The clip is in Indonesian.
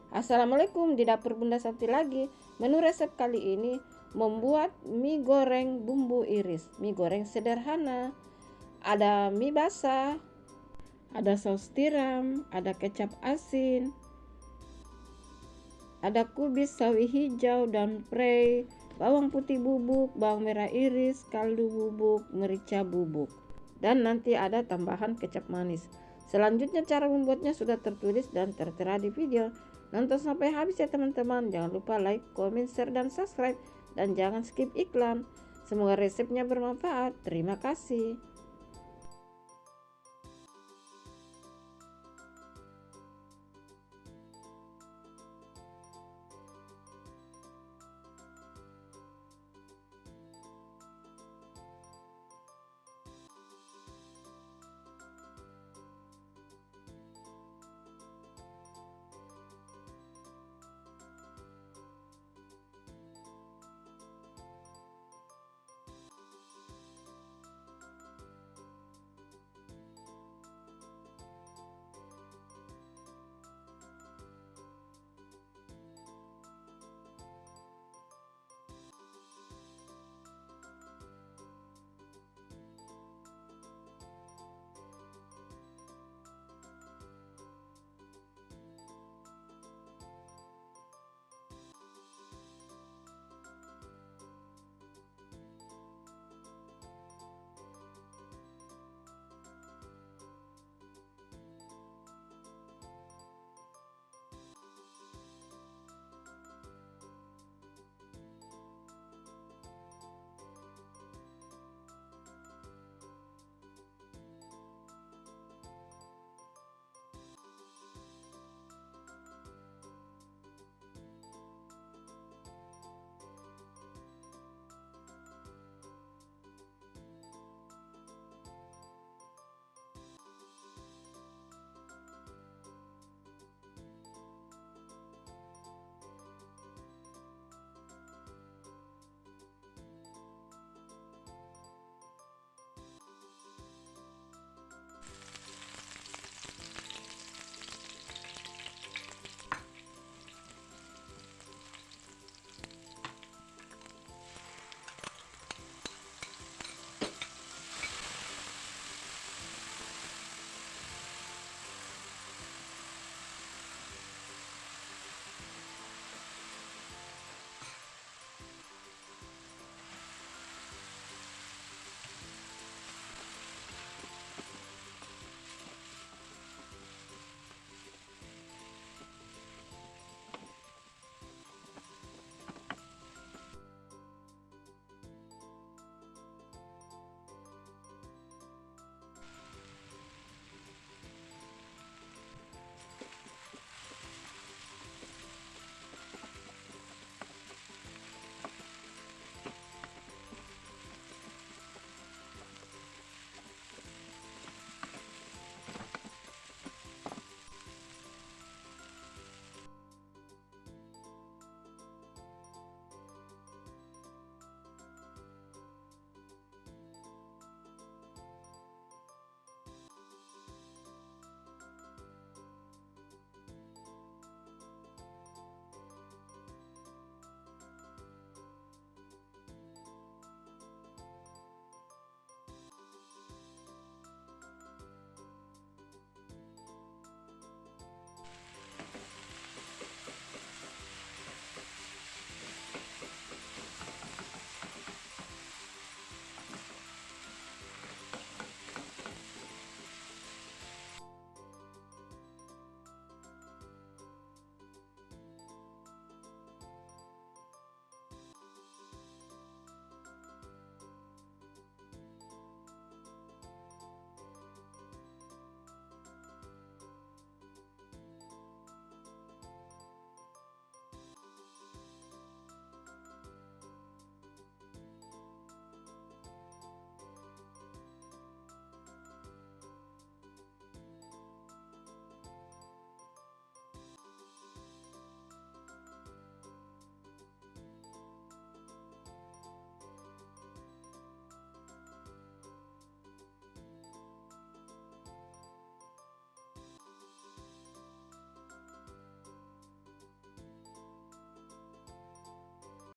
Assalamualaikum, di dapur Bunda Santi lagi. Menu resep kali ini membuat mie goreng bumbu iris. Mie goreng sederhana. Ada mie basah, ada saus tiram, ada kecap asin, ada kubis sawi hijau dan prei, bawang putih bubuk, bawang merah iris, kaldu bubuk, merica bubuk. Dan nanti ada tambahan kecap manis. Selanjutnya cara membuatnya sudah tertulis dan tertera di video. Nonton sampai habis ya teman-teman. Jangan lupa like, comment, share, dan subscribe. Dan jangan skip iklan. Semoga resepnya bermanfaat. Terima kasih.